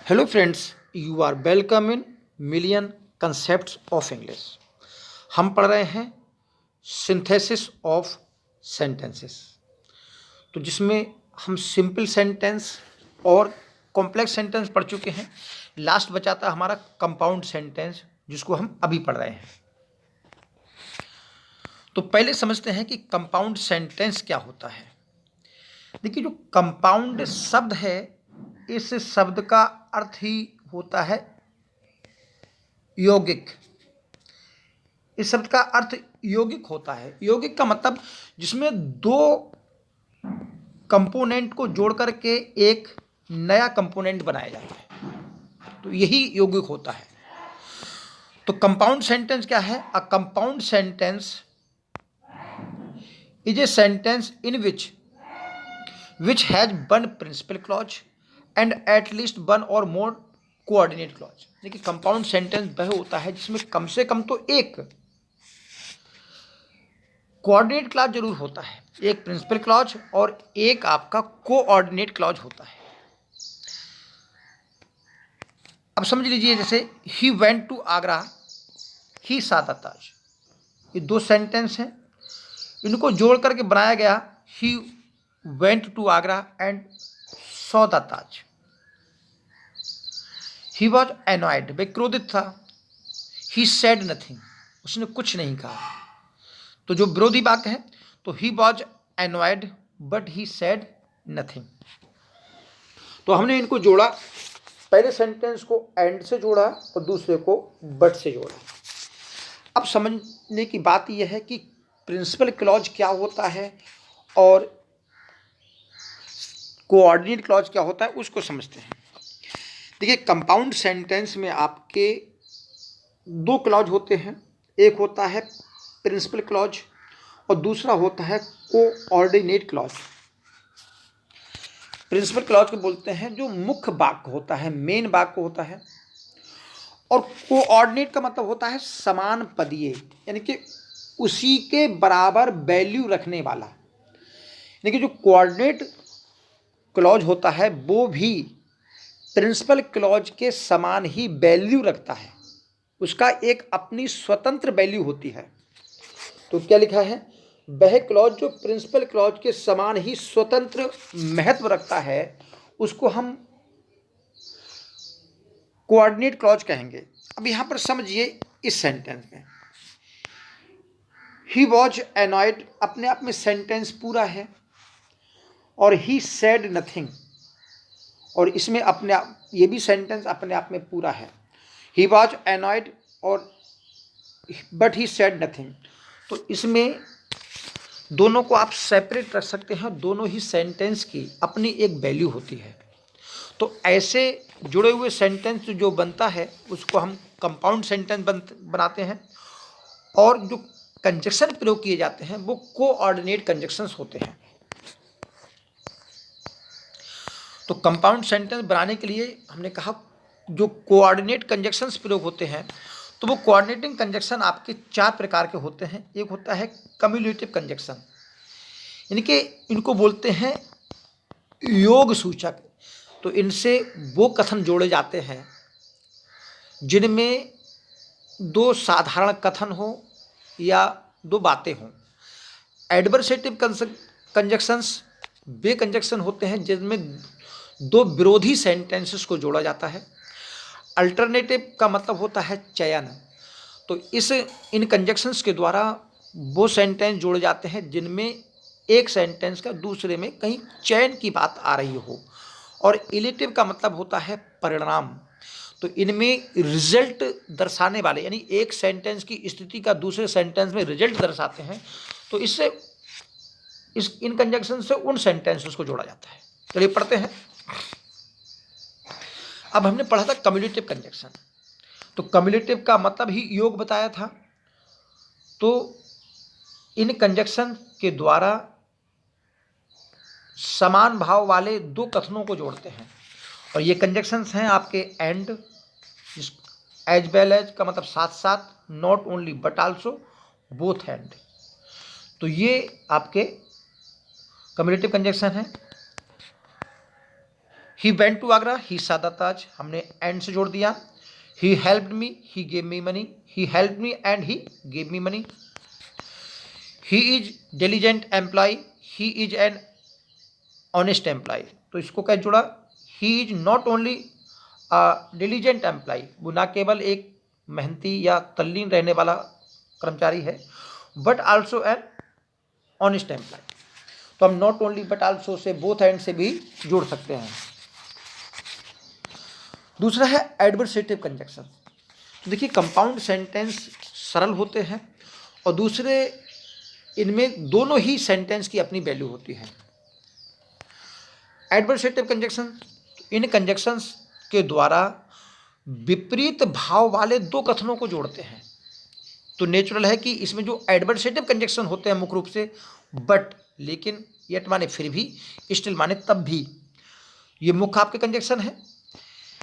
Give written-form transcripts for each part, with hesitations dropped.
Hello friends, you are welcome in Million Concepts of English. हम पढ़ रहे हैं सिंथेसिस ऑफ सेंटेंसेस, तो जिसमें हम सिंपल सेंटेंस और कॉम्प्लेक्स सेंटेंस पढ़ चुके हैं। लास्ट बचा था हमारा कंपाउंड सेंटेंस, जिसको हम अभी पढ़ रहे हैं। तो पहले समझते हैं कि कंपाउंड सेंटेंस क्या होता है। देखिए, जो कंपाउंड शब्द है, इस शब्द का अर्थ ही होता है यौगिक। इस शब्द का अर्थ यौगिक होता है। यौगिक का मतलब जिसमें दो कंपोनेंट को जोड़ करके एक नया कंपोनेंट बनाया जाता है, तो यही यौगिक होता है। तो कंपाउंड सेंटेंस क्या है? A compound sentence is a sentence in which has one principal clause and at least one or more coordinate clause. देखिए, कंपाउंड सेंटेंस वह होता है जिसमें कम से कम तो एक कोऑर्डिनेट क्लॉज जरूर होता है, एक प्रिंसिपल क्लॉज और एक आपका कोऑर्डिनेट क्लॉज होता है। अब समझ लीजिए, जैसे ही went to Agra, he saw the ताज। ये दो सेंटेंस हैं, इनको जोड़ करके बनाया गया he went to Agra and saw the Taj. He was annoyed, वे क्रोधित था। ही सेड नथिंग, उसने कुछ नहीं कहा। तो जो विरोधी वाक्य है, तो he was annoyed but he said nothing. तो हमने इनको जोड़ा, पहले सेंटेंस को एंड से जोड़ा और दूसरे को बट से जोड़ा। अब समझने की बात यह है कि प्रिंसिपल क्लॉज क्या होता है और कोऑर्डिनेट क्लॉज क्या होता है, उसको समझते हैं। देखिए, कंपाउंड सेंटेंस में आपके दो क्लॉज होते हैं। एक होता है प्रिंसिपल क्लॉज और दूसरा होता है कोऑर्डिनेट क्लॉज। प्रिंसिपल क्लॉज को बोलते हैं जो मुख्य वाक्य होता है, मेन वाक्य होता है। और कोऑर्डिनेट का मतलब होता है समान पदीय, यानी कि उसी के बराबर वैल्यू रखने वाला। यानी कि जो कोऑर्डिनेट क्लॉज होता है वो भी प्रिंसिपल क्लॉज के समान ही वैल्यू रखता है, उसका एक अपनी स्वतंत्र वैल्यू होती है। तो क्या लिखा है? वह क्लॉज जो प्रिंसिपल क्लॉज के समान ही स्वतंत्र महत्व रखता है, उसको हम कोऑर्डिनेट क्लॉज कहेंगे। अब यहां पर समझिए, इस सेंटेंस में ही वॉज एनॉयड अपने आप में सेंटेंस पूरा है, और ही सेड नथिंग, और इसमें अपने आप ये भी सेंटेंस अपने आप में पूरा है। ही वॉज एनॉयड और बट ही सेड नथिंग, तो इसमें दोनों को आप सेपरेट रख सकते हैं। दोनों ही सेंटेंस की अपनी एक वैल्यू होती है। तो ऐसे जुड़े हुए सेंटेंस जो बनता है उसको हम कंपाउंड सेंटेंस बनाते हैं। और जो कंजक्शन प्रयोग किए जाते हैं वो कोऑर्डिनेट कंजक्शंस होते हैं। तो कंपाउंड सेंटेंस बनाने के लिए हमने कहा जो कोऑर्डिनेट कंजक्शंस प्रयोग होते हैं, तो वो कोऑर्डिनेटिंग कंजक्शन आपके चार प्रकार के होते हैं। एक होता है कम्युलेटिव कंजक्शन, यानी कि इनको बोलते हैं योग सूचक। तो इनसे वो कथन जोड़े जाते हैं जिनमें दो साधारण कथन हो या दो बातें हों। एडवर्सेटिव कंजक्शंस वे कंजक्शन होते हैं जिनमें दो विरोधी सेंटेंसेस को जोड़ा जाता है। अल्टरनेटिव का मतलब होता है चयन। तो इन कंजक्शंस के द्वारा वो सेंटेंस जोड़े जाते हैं जिनमें एक सेंटेंस का दूसरे में कहीं चयन की बात आ रही हो। और इलेटिव का मतलब होता है परिणाम। तो इनमें रिजल्ट दर्शाने वाले, यानी एक सेंटेंस की स्थिति का दूसरे सेंटेंस में रिजल्ट दर्शाते हैं। तो इससे इन कंजक्शन से उन सेंटेंसेस को जोड़ा जाता है। चलिए पढ़ते हैं। अब हमने पढ़ा था कम्युलेटिव कंजक्शन। तो कम्युलेटिव का मतलब ही योग बताया था। तो इन कंजक्शन के द्वारा समान भाव वाले दो कथनों को जोड़ते हैं। और ये कंजक्शंस हैं आपके एंड, एज वेल एज का मतलब साथ साथ, not only but also, both and. तो ये आपके कम्युलेटिव कंजक्शन है। He went to Agra, he saw the Taj, हमने एंड से जोड़ दिया। He helped me, he gave me money, he helped me and he gave me money. He is diligent employee, he is an honest employee, तो इसको क्या जोड़ा, he is not only diligent employee, वो ना केवल एक मेहनती या तल्लीन रहने वाला कर्मचारी है, but also an honest employee. तो हम नॉट ओनली बट आल्सो से बोथ एंड से भी जोड़ सकते हैं। दूसरा है एडवर्सेटिव कंजक्शन। तो देखिए कंपाउंड सेंटेंस सरल होते हैं और दूसरे इनमें दोनों ही सेंटेंस की अपनी वैल्यू होती है। एडवर्सेटिव कंजक्शन, इन कंजक्शंस के द्वारा विपरीत भाव वाले दो कथनों को जोड़ते हैं। तो नेचुरल है कि इसमें जो एडवर्सेटिव कंजक्शन होते हैं मुख्य रूप से बट, लेकिन, येट माने फिर भी, स्टिल माने तब भी, ये मुख्य आपके कंजक्शन है।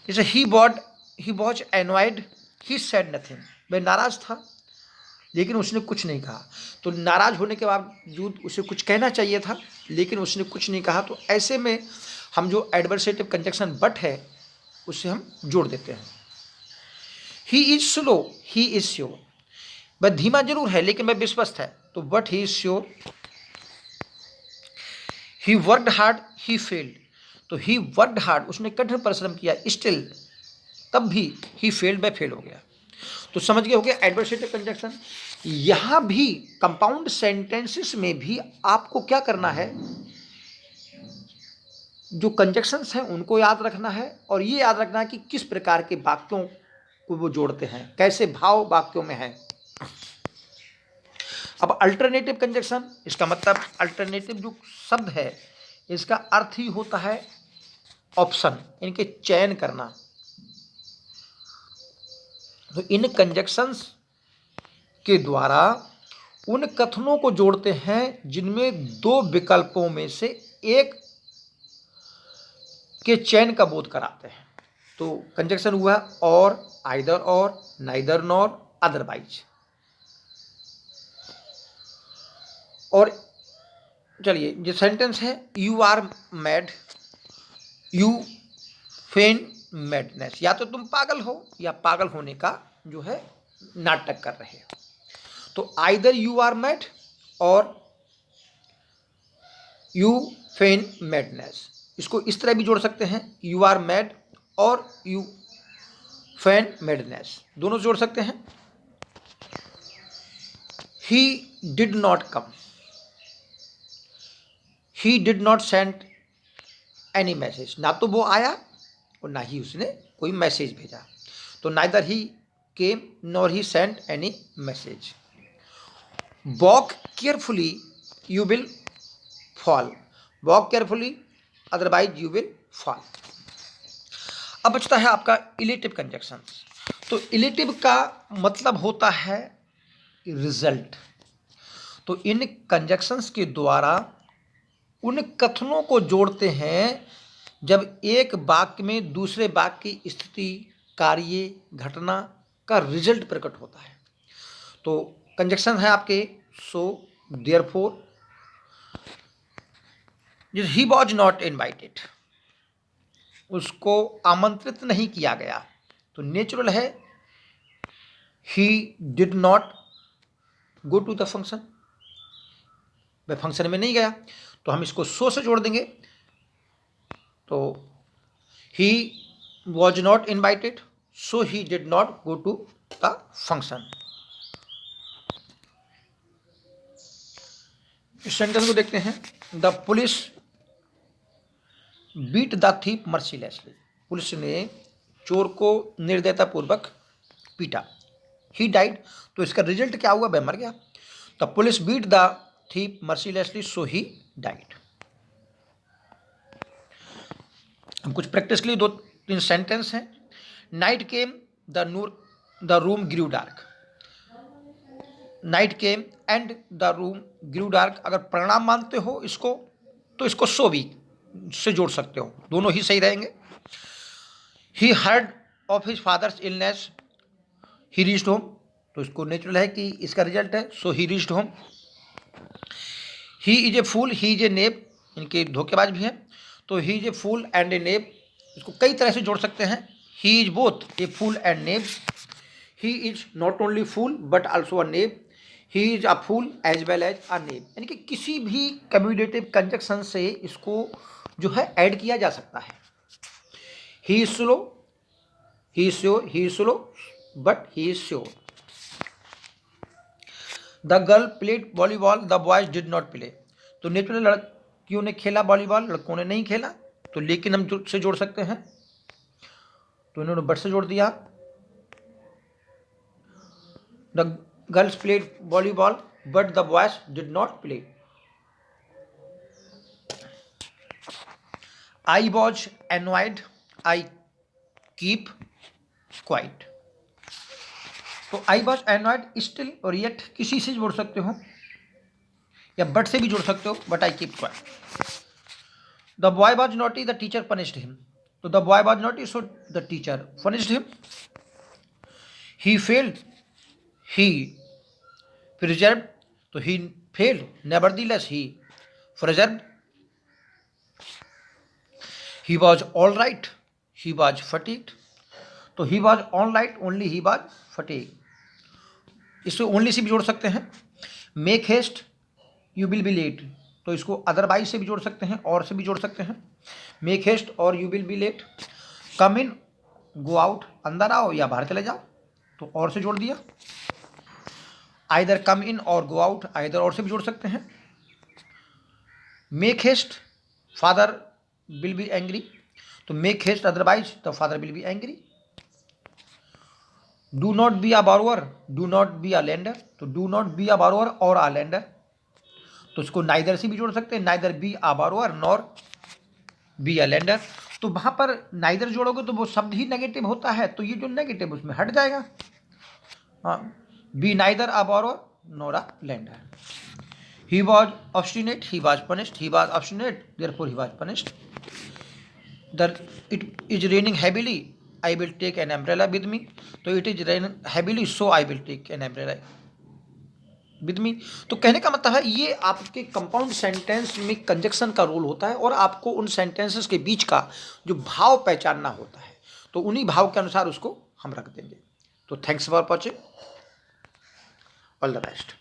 जैसे ही was annoyed, he said nothing, वह नाराज था लेकिन उसने कुछ नहीं कहा। तो नाराज होने के बावजूद उसे कुछ कहना चाहिए था लेकिन उसने कुछ नहीं कहा। तो ऐसे में हम जो एडवर्सेटिव कंजक्शन बट है उसे हम जोड़ देते हैं। He is slow, he is sure, वह धीमा जरूर है लेकिन वह विश्वस्त है, तो but he is sure. He worked hard, he failed, तो ही वर्कड हार्ड, उसने कठिन परिश्रम किया, स्टिल, तब भी, ही फेल्ड, वह फेल हो गया। तो समझ गए हो गया एडवर्सेटिव कंजक्शन। यहां भी कंपाउंड सेंटेंसेस में भी आपको क्या करना है, जो कंजक्शंस हैं उनको याद रखना है और ये याद रखना है कि किस प्रकार के वाक्यों को वो जोड़ते हैं, कैसे भाव वाक्यों में है। अब अल्टरनेटिव कंजक्शन, इसका मतलब अल्टरनेटिव जो शब्द है इसका अर्थ ही होता है ऑप्शन, इनके चयन करना। तो इन कंजक्शंस के द्वारा उन कथनों को जोड़ते हैं जिनमें दो विकल्पों में से एक के चयन का बोध कराते हैं। तो कंजक्शन हुआ और, आइदर और, नाइदर नॉर, अदरवाइज। और चलिए जो सेंटेंस है, you are mad, you feign madness, या तो तुम पागल हो या पागल होने का जो है नाटक कर रहे हो। तो आइदर यू आर मैड और यू फेन मैडनेस, इसको इस तरह भी जोड़ सकते हैं, यू आर मैड और यू फेन मैडनेस, दोनों जोड़ सकते हैं। ही did not come, he did not send any message, ना तो वो आया और ना ही उसने कोई मैसेज भेजा। तो neither he came nor he send any message. Walk carefully you will fall, walk carefully otherwise you will fall. अब बचता है आपका इलेटिव कंजक्शन। तो इलेटिव का मतलब होता है रिजल्ट। तो इन कंजक्शंस के द्वारा उन कथनों को जोड़ते हैं जब एक वाक्य में दूसरे वाक्य की स्थिति, कार्य, घटना का रिजल्ट प्रकट होता है। तो कंजक्शन है आपके so, therefore, he was not invited, उसको आमंत्रित नहीं किया गया। तो नेचुरल है he did not go to the function, वह फंक्शन में नहीं गया, तो हम इसको सो से जोड़ देंगे। तो he was not invited so he did not go to the function. इस सेंटेंस को देखते हैं, the police beat the thief mercilessly, police ने चोर को निर्दयतापूर्वक पीटा। ही डाइड, तो इसका रिजल्ट क्या हुआ, वह मर गया। The police beat the thief mercilessly so he died. हम कुछ प्रैक्टिस के लिए 2-3 सेंटेंस हैं। Night came the room grew dark, night came and the room grew dark, अगर परिणाम मानते हो इसको तो इसको सो भी से जोड़ सकते हो, दोनों ही सही रहेंगे। He heard of his father's illness he reached home, तो इसको नेचुरल है कि इसका रिजल्ट है so he reached home. He is a fool, he is a knave, इनके धोखेबाज भी हैं, तो ही इज ए फूल एंड ए नेब इसको कई तरह से जोड़ सकते हैं। He is both a fool and knave, he is not only fool but also a knave, he is a fool as well as a knave. यानी कि किसी भी कम्यूटेटिव कंजक्शन से इसको जो है ऐड किया जा सकता है। He is slow, he is sure, he is slow but he is sure. The girl played volleyball, the boys did not play. तो नेचुरल लड़कियों ने खेला वॉलीबॉल, लड़कों ने नहीं खेला। तो लेकिन हम से जोड़ सकते हैं, तो इन्होंने बट से जोड़ दिया। The girls played volleyball but the boys did not play. I was annoyed, I keep quiet. तो आई वॉज एनवाइड स्टिल और येट किसी से जोड़ सकते हो या बट से भी जोड़ सकते हो, but I keep quiet. The boy was naughty, the teacher punished him. तो the boy was naughty so the teacher punished him. He failed, he preserved, तो he failed nevertheless he preserved. He was all right, he was fatigued. तो he was all right only he was fatigued. इससे only से भी जोड़ सकते हैं। Make haste, you will be late. तो इसको अदरवाइज से भी जोड़ सकते हैं और से भी जोड़ सकते हैं। Make haste or you will be late. Come in, go out, अंदर आओ या बाहर चले जाओ, तो और से जोड़ दिया। आइदर कम इन और गो आउट, आइदर और से भी जोड़ सकते हैं। Make haste, father will be angry. तो make haste otherwise the father will be angry. Do not be a borrower, do not be a lender. तो do not be a borrower और a lender, तो इसको neither से भी जोड़ सकते हैं, neither be a borrower nor be a lender. तो वहां पर नाइदर जोड़ोगे तो वो शब्द ही नेगेटिव होता है, तो ये जो नेगेटिव उसमें हट जाएगा। हाँ, be neither a borrower nor a lender. He was obstinate, he was punished, he was obstinate therefore he was punished. It is raining heavily, I will take an umbrella with me. तो it is raining heavily so I will take an umbrella with me. तो कहने का मतलब है ये आपके compound sentence में conjunction का रोल होता है और आपको उन सेंटेंसेस के बीच का जो भाव पहचानना होता है, तो उन्हीं भाव के अनुसार उसको हम रख देंगे। तो thanks for watching, all the best.